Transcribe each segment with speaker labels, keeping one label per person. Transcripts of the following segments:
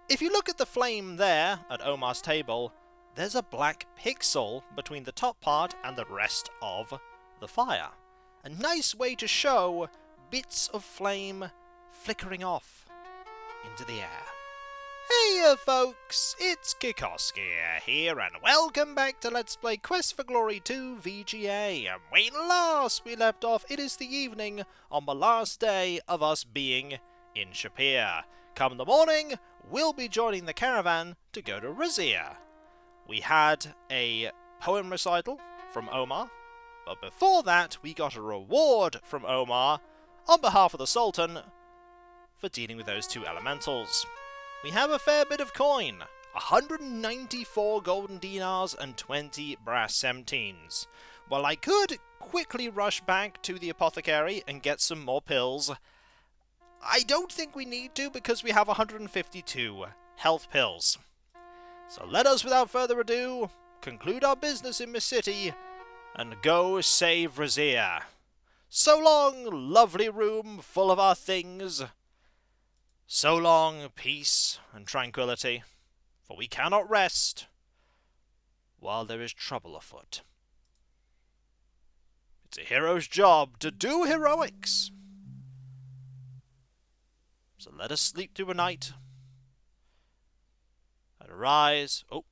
Speaker 1: If you look at the flame there, at Omar's table, there's a black pixel between the top part and the rest of the fire. A nice way to show bits of flame flickering off into the air. Hey folks, it's Kikoskia here, and welcome back to Let's Play Quest for Glory 2 VGA. And when last we left off, it is the evening on the last day of us being in Shapeir. Come the morning, we'll be joining the caravan to go to Raseir. We had a poem recital from Omar, but before that we got a reward from Omar on behalf of the Sultan for dealing with those two elementals. We have a fair bit of coin, 194 golden dinars and 20 brass centines. While I could quickly rush back to the apothecary and get some more pills, I don't think we need to because we have 152 health pills. So let us, without further ado, conclude our business in this city and go save Raseir. So long, lovely room full of our things. So long, peace and tranquility, for we cannot rest while there is trouble afoot. It's a hero's job to do heroics. So let us sleep through a night and arise. Oh,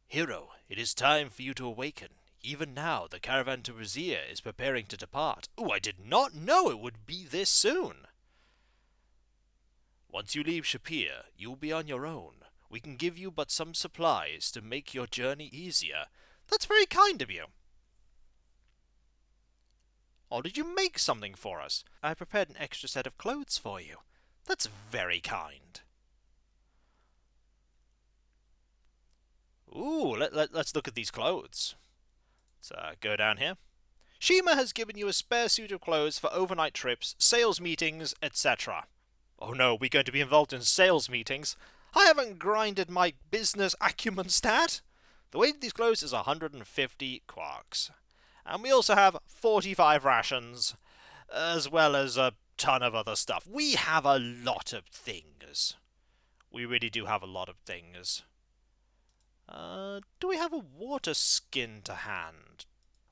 Speaker 1: hero, it is time for you to awaken. Even now, the caravan to Raseir is preparing to depart. Oh, I did not know it would be this soon. Once you leave Shapir, you'll be on your own. We can give you but some supplies to make your journey easier. That's very kind of you. Or did you make something for us? I prepared an extra set of clothes for you. That's very kind. Ooh, let's look at these clothes. Let's go down here. Shima has given you a spare suit of clothes for overnight trips, sales meetings, etc. Oh no, we're going to be involved in sales meetings. I haven't grinded my business acumen stat. The weight of these clothes is 150 quarks. And we also have 45 rations, as well as a ton of other stuff. We have a lot of things. We really do have a lot of things. Do we have a water skin to hand?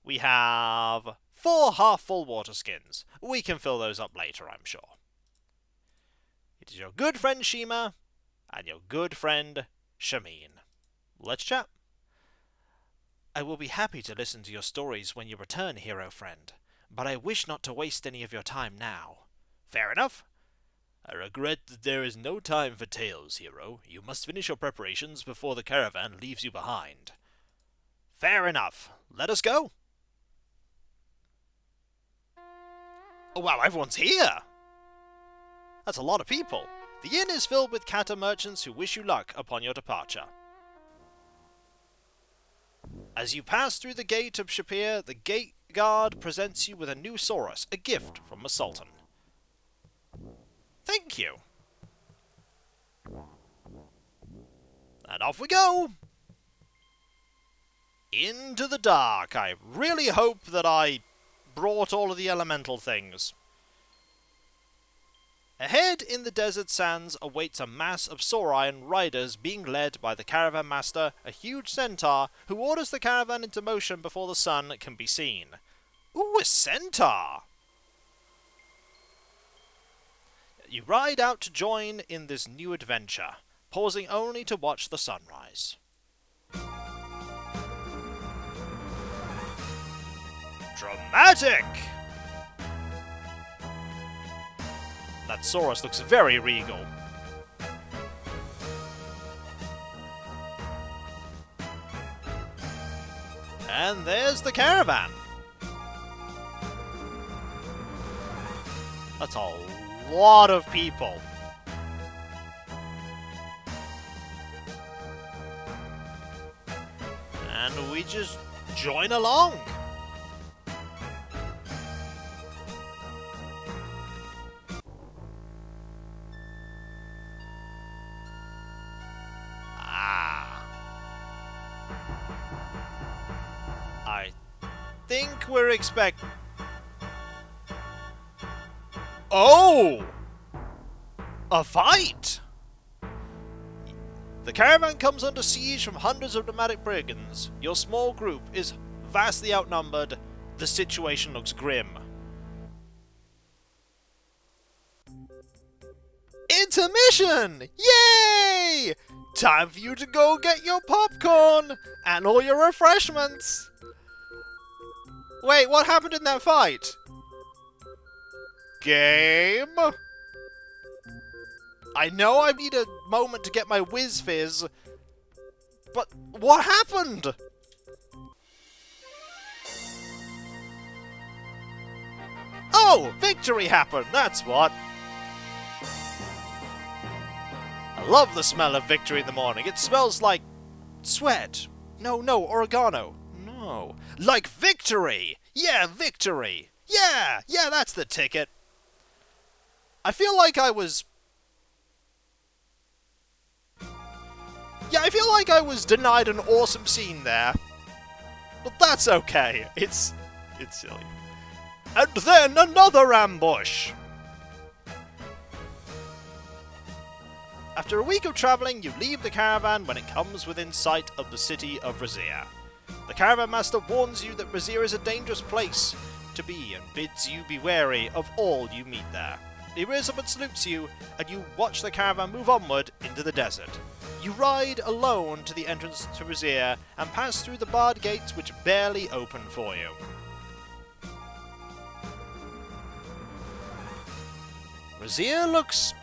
Speaker 1: We have 4 half-full water skins. We can fill those up later, I'm sure. It is your good friend Shima and your good friend Shamin. Let's chat. I will be happy to listen to your stories when you return, hero friend, but I wish not to waste any of your time now. Fair enough. I regret that there is no time for tales, hero. You must finish your preparations before the caravan leaves you behind. Fair enough. Let us go. Oh wow, everyone's here! That's a lot of people. The inn is filled with kata merchants who wish you luck upon your departure. As you pass through the gate of Shapir, the gate guard presents you with a new saurus, a gift from the Sultan. Thank you. And off we go! Into the dark. I really hope that I brought all of the elemental things. Ahead in the desert sands awaits a mass of Saurian riders being led by the caravan master, a huge centaur, who orders the caravan into motion before the sun can be seen. Ooh, a centaur! You ride out to join in this new adventure, pausing only to watch the sunrise. Dramatic! That saurus looks very regal. And there's the caravan. That's a lot of people. And we just join along. I think we're expect... Oh! A fight! The caravan comes under siege from hundreds of nomadic brigands. Your small group is vastly outnumbered. The situation looks grim. Intermission! Yay! Time for you to go get your popcorn and all your refreshments. Wait, what happened in that fight? Game? I know I need a moment to get my whiz fizz, but what happened? Oh, victory happened, that's what. I love the smell of victory in the morning. It smells like sweat. No, oregano. No. Like victory! Yeah, victory! Yeah, that's the ticket. I feel like I was... I feel like I was denied an awesome scene there. But that's okay. It's silly. And then another ambush! After a week of travelling, you leave the caravan when it comes within sight of the city of Raseir. The caravan master warns you that Raseir is a dangerous place to be and bids you be wary of all you meet there. He rears up and salutes you, and you watch the caravan move onward into the desert. You ride alone to the entrance to Raseir and pass through the barred gates which barely open for you. Raseir looks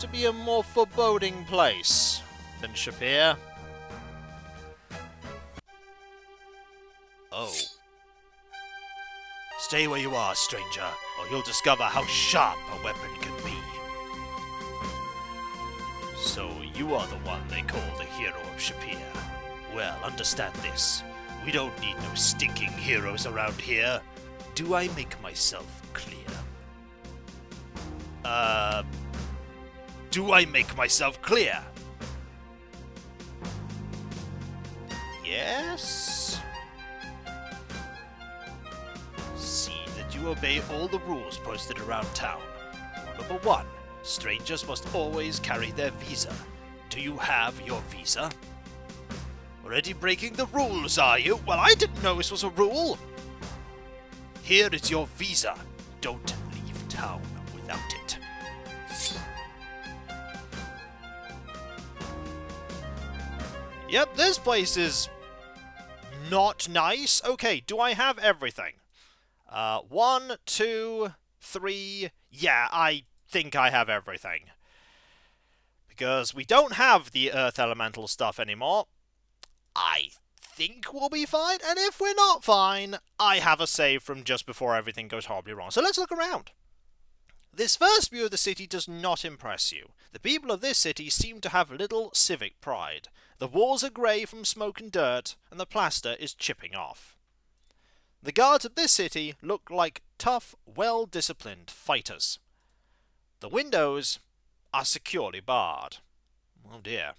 Speaker 1: to be a more foreboding place than Shapir. Oh. Stay where you are, stranger, or you'll discover how sharp a weapon can be. So you are the one they call the hero of Shapir. Well, understand this. We don't need no stinking heroes around here. Do I make myself clear? Do I make myself clear? Yes? See that you obey all the rules posted around town. Number 1, strangers must always carry their visa. Do you have your visa? Already breaking the rules, are you? Well, I didn't know this was a rule. Here is your visa. Don't leave town without it. Yep, this place is not nice. Okay, do I have everything? 1, 2, 3... Yeah, I think I have everything. Because we don't have the earth elemental stuff anymore. I think we'll be fine, and if we're not fine, I have a save from just before everything goes horribly wrong. So let's look around. This first view of the city does not impress you. The people of this city seem to have little civic pride. The walls are grey from smoke and dirt, and the plaster is chipping off. The guards of this city look like tough, well-disciplined fighters. The windows are securely barred. Oh dear.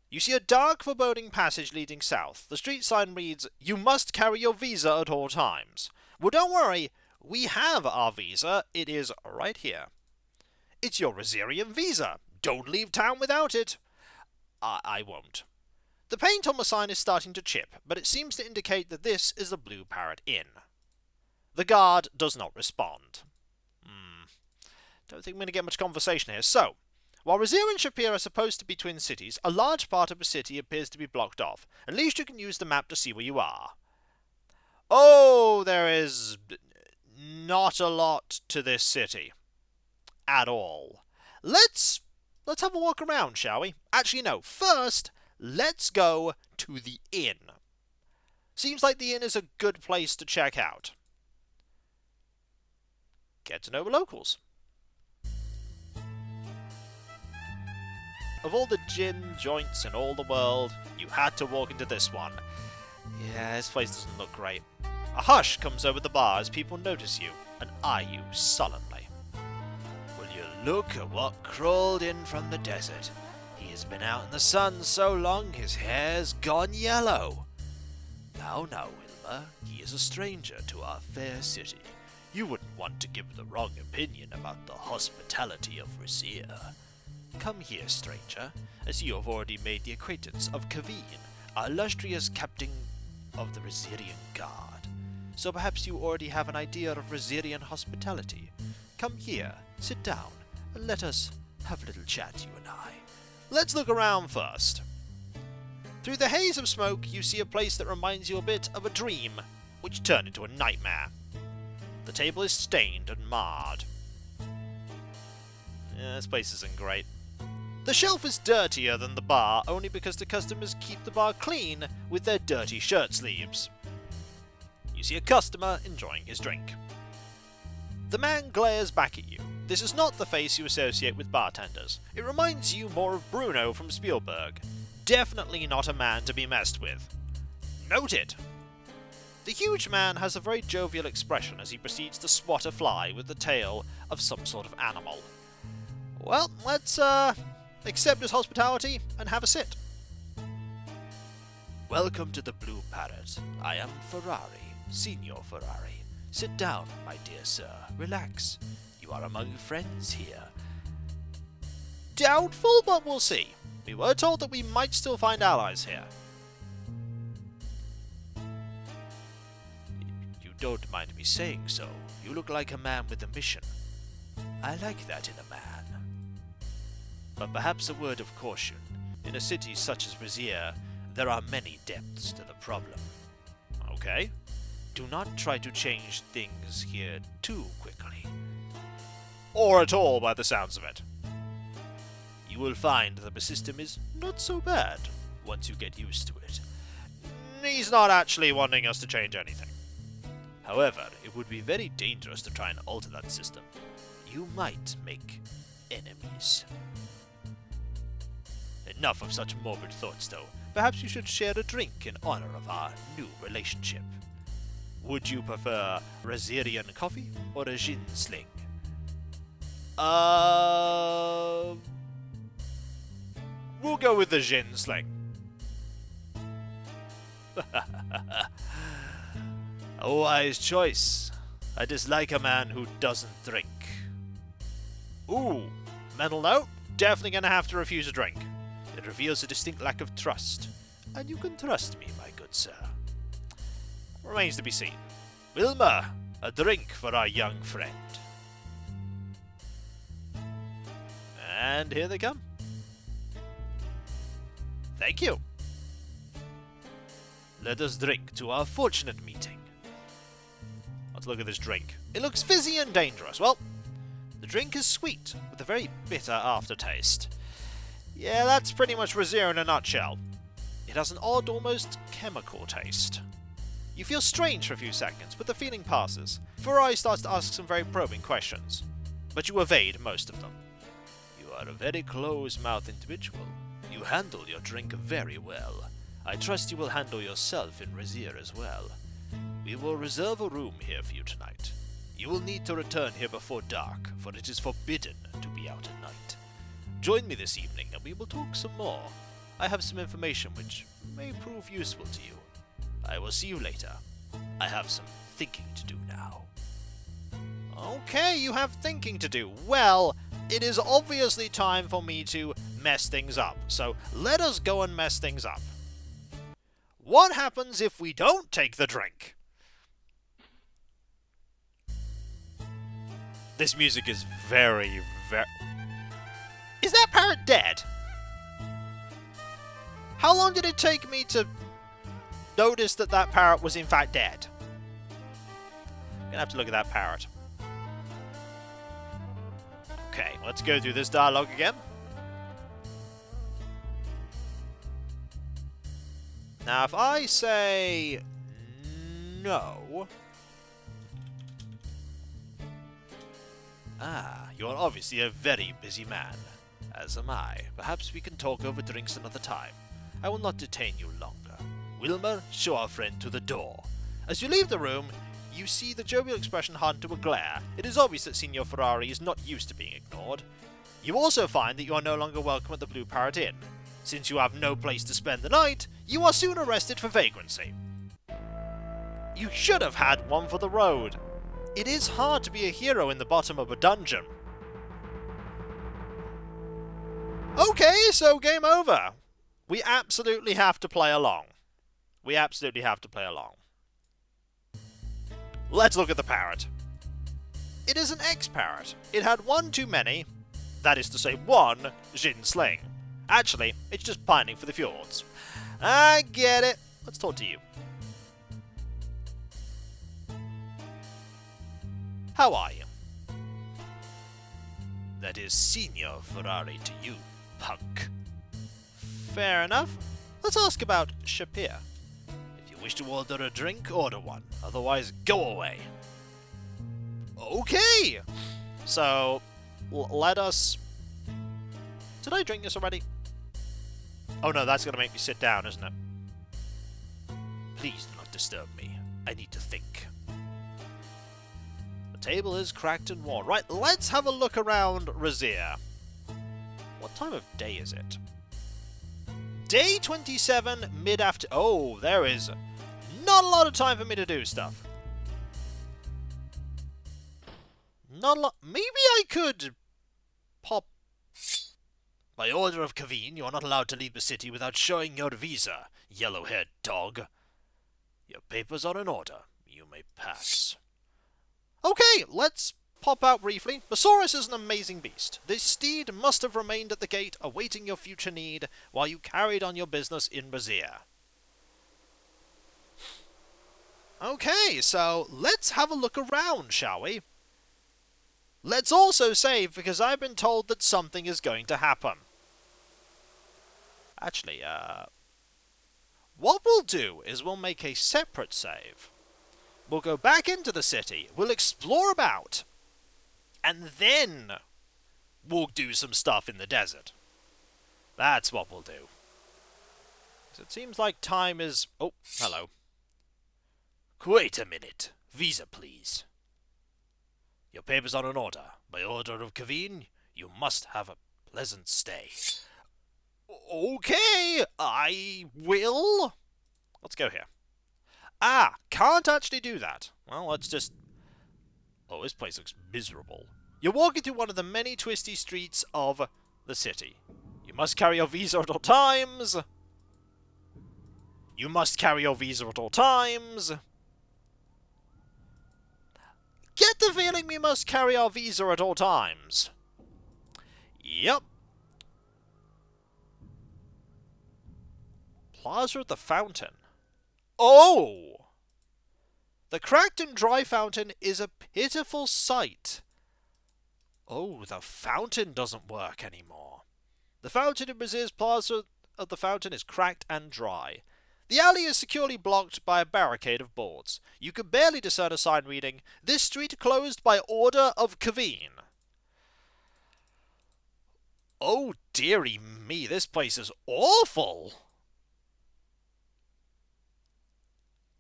Speaker 1: You see a dark, foreboding passage leading south. The street sign reads, "You must carry your visa at all times." Well, don't worry. We have our visa. It is right here. It's your Raseirian visa. Don't leave town without it. I won't. The paint on the sign is starting to chip, but it seems to indicate that this is the Blue Parrot Inn. The guard does not respond. Don't think we're going to get much conversation here. So, while Raseir and Shapir are supposed to be twin cities, a large part of the city appears to be blocked off. At least you can use the map to see where you are. Oh, there is not a lot to this city. At all. Let's have a walk around, shall we? Actually, no. First, let's go to the inn. Seems like the inn is a good place to check out. Get to know the locals. Of all the gin joints in all the world, you had to walk into this one. Yeah, this place doesn't look great. A hush comes over the bar as people notice you and eye you sullenly. Will you look at what crawled in from the desert? He has been out in the sun so long his hair's gone yellow. Now, Wilbur, he is a stranger to our fair city. You wouldn't want to give the wrong opinion about the hospitality of Raseir. Come here, stranger, as you have already made the acquaintance of Kaveen, our illustrious captain of the Raseirian Guard. So perhaps you already have an idea of Raseirian hospitality. Come here, sit down, and let us have a little chat, you and I. Let's look around first. Through the haze of smoke, you see a place that reminds you a bit of a dream, which turned into a nightmare. The table is stained and marred. Yeah, this place isn't great. The shelf is dirtier than the bar, only because the customers keep the bar clean with their dirty shirt sleeves. You see a customer enjoying his drink. The man glares back at you. This is not the face you associate with bartenders. It reminds you more of Bruno from Spielberg. Definitely not a man to be messed with. Noted! The huge man has a very jovial expression as he proceeds to swat a fly with the tail of some sort of animal. Well, let's accept his hospitality and have a sit. Welcome to the Blue Parrot. I am Ferrari, Signor Ferrari. Sit down, my dear sir. Relax. You are among friends here. Doubtful, but we'll see. We were told that we might still find allies here. You don't mind me saying so. You look like a man with a mission. I like that in a man. But perhaps a word of caution. In a city such as Raseir, there are many depths to the problem. Okay? Do not try to change things here too quickly. Or at all, by the sounds of it. You will find that the system is not so bad once you get used to it. He's not actually wanting us to change anything. However, it would be very dangerous to try and alter that system. You might make enemies. Enough of such morbid thoughts, though. Perhaps you should share a drink in honor of our new relationship. Would you prefer Raseirian coffee or a gin sling? We'll go with the gin sling. A wise choice. I dislike a man who doesn't drink. Ooh, mental note, definitely gonna have to refuse a drink. It reveals a distinct lack of trust. And you can trust me, my good sir. Remains to be seen. Wilma, a drink for our young friend. And here they come. Thank you. Let us drink to our fortunate meeting. Let's look at this drink. It looks fizzy and dangerous. Well, the drink is sweet, with a very bitter aftertaste. Yeah, that's pretty much Raseir in a nutshell. It has an odd, almost chemical taste. You feel strange for a few seconds, but the feeling passes. Ferrari starts to ask some very probing questions, but you evade most of them. You are a very close-mouthed individual. You handle your drink very well. I trust you will handle yourself in Raseir as well. We will reserve a room here for you tonight. You will need to return here before dark, for it is forbidden to be out at night. Join me this evening and we will talk some more. I have some information which may prove useful to you. I will see you later. I have some thinking to do now. Okay, you have thinking to do. Well, it is obviously time for me to mess things up. So let us go and mess things up. What happens if we don't take the drink? This music is very... Is that parrot dead? How long did it take me to notice that that parrot was in fact dead? I'm gonna have to look at that parrot. Okay, let's go through this dialogue again. Now, if I say no... Ah, you're obviously a very busy man. As am I. Perhaps we can talk over drinks another time. I will not detain you longer. Wilmer, show our friend to the door. As you leave the room, you see the jovial expression harden to a glare. It is obvious that Signor Ferrari is not used to being ignored. You also find that you are no longer welcome at the Blue Parrot Inn. Since you have no place to spend the night, you are soon arrested for vagrancy. You should have had one for the road. It is hard to be a hero in the bottom of a dungeon. Okay, so game over. We absolutely have to play along. We absolutely have to play along. Let's look at the parrot. It is an ex-parrot. It had one too many. That is to say, one Jin Sling. Actually, it's just pining for the fjords. I get it. Let's talk to you. How are you? That is Senior Ferrari to you, punk. Fair enough. Let's ask about Shapir. If you wish to order a drink, order one. Otherwise, go away. Okay! So, let us... Did I drink this already? Oh no, that's going to make me sit down, isn't it? Please do not disturb me. I need to think. The table is cracked and worn. Right, let's have a look around Raseir. What time of day is it? Day 27, mid-after... Oh, there is not a lot of time for me to do stuff. Not a lot... Maybe I could pop... By order of Kaveen, you are not allowed to leave the city without showing your visa, yellow-haired dog. Your papers are in order. You may pass. Okay, let's pop out briefly. Besaurus is an amazing beast. This steed must have remained at the gate awaiting your future need while you carried on your business in Raseir. Okay, so let's have a look around, shall we? Let's also save, because I've been told that something is going to happen. Actually, what we'll do is we'll make a separate save. We'll go back into the city, we'll explore about, and then we'll do some stuff in the desert. That's what we'll do. So it seems like time is... Oh, hello. Wait a minute. Visa, please. Your papers are in order. By order of Kaveen, you must have a pleasant stay. Okay, I will. Let's go here. Ah, can't actually do that. Well, let's just... Oh, this place looks miserable. You're walking through one of the many twisty streets of the city. You must carry your visa at all times. You must carry your visa at all times. Get the feeling we must carry our visa at all times. Yep. Plaza at the fountain. Oh! The cracked and dry fountain is a pitiful sight. Oh, the fountain doesn't work anymore. The fountain in Raseir's Plaza of the fountain is cracked and dry. The alley is securely blocked by a barricade of boards. You can barely discern a sign reading, "This street closed by order of Kaveen." Oh dearie me, this place is awful!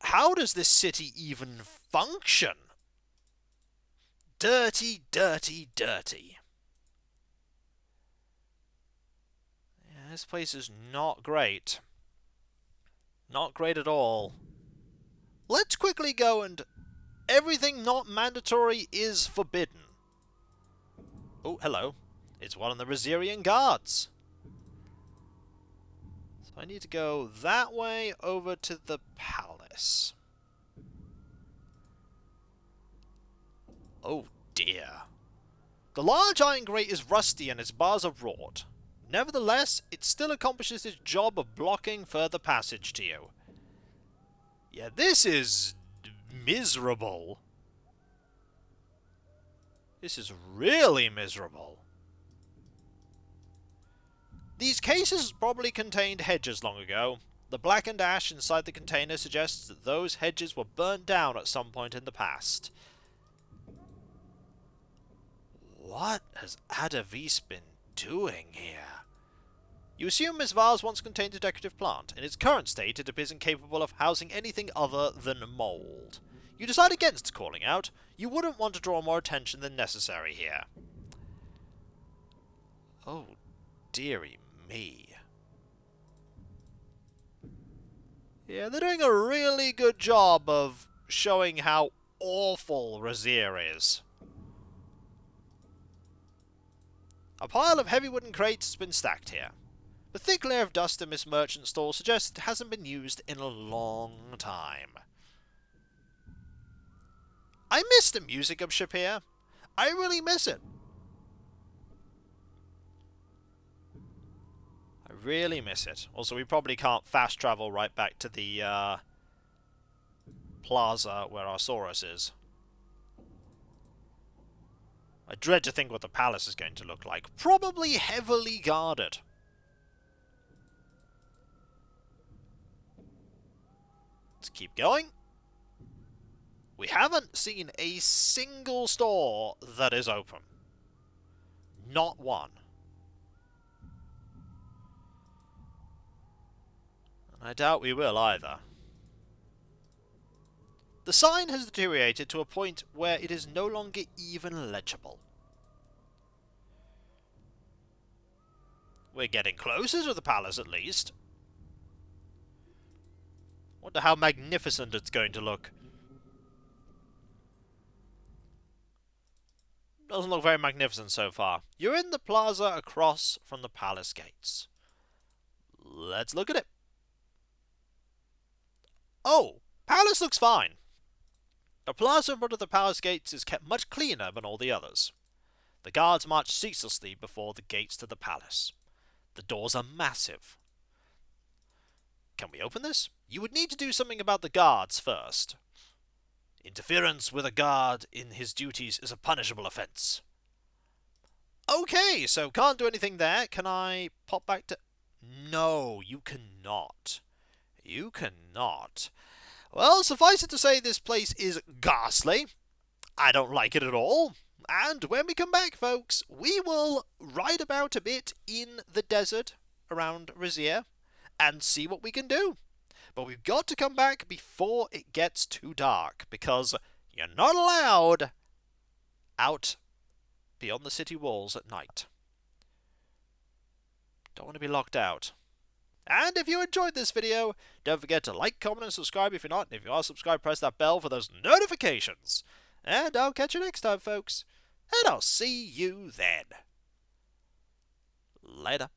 Speaker 1: How does this city even function? Dirty, dirty, dirty. Yeah, this place is not great. Not great at all. Let's quickly go and... Everything not mandatory is forbidden. Oh, hello. It's one of the Raseirian guards. So I need to go that way over to the palace. Oh dear. The large iron grate is rusty and its bars are wrought. Nevertheless, it still accomplishes its job of blocking further passage to you. Yeah, this is miserable. This is really miserable. These cases probably contained hedges long ago. The blackened ash inside the container suggests that those hedges were burnt down at some point in the past. What has Ad Avis been doing here? You assume this vase once contained a decorative plant. In its current state, it appears incapable of housing anything other than mould. You decide against calling out. You wouldn't want to draw more attention than necessary here. Oh, dearie me. Yeah, they're doing a really good job of showing how awful Raseir is. A pile of heavy wooden crates has been stacked here. The thick layer of dust in this merchant store suggests it hasn't been used in a long time. I miss the music of Shapir. I really miss it. I really miss it. Also, we probably can't fast travel right back to the plaza where our Saurus is. I dread to think what the palace is going to look like. Probably heavily guarded. Let's keep going. We haven't seen a single store that is open. Not one. And I doubt we will either. The sign has deteriorated to a point where it is no longer even legible. We're getting closer to the palace at least. Wonder how magnificent it's going to look. Doesn't look very magnificent so far. You're in the plaza across from the palace gates. Let's look at it. Oh, palace looks fine. The plaza in front of the palace gates is kept much cleaner than all the others. The guards march ceaselessly before the gates to the palace. The doors are massive. Can we open this? You would need to do something about the guards first. Interference with a guard in his duties is a punishable offence. Okay, so can't do anything there. Can I pop back to... No, you cannot. You cannot. Well, suffice it to say this place is ghastly. I don't like it at all. And when we come back, folks, we will ride about a bit in the desert around Raseir and see what we can do. But we've got to come back before it gets too dark, because you're not allowed out beyond the city walls at night. Don't want to be locked out. And if you enjoyed this video, don't forget to like, comment, and subscribe if you're not. And if you are subscribed, press that bell for those notifications. And I'll catch you next time, folks. And I'll see you then. Later.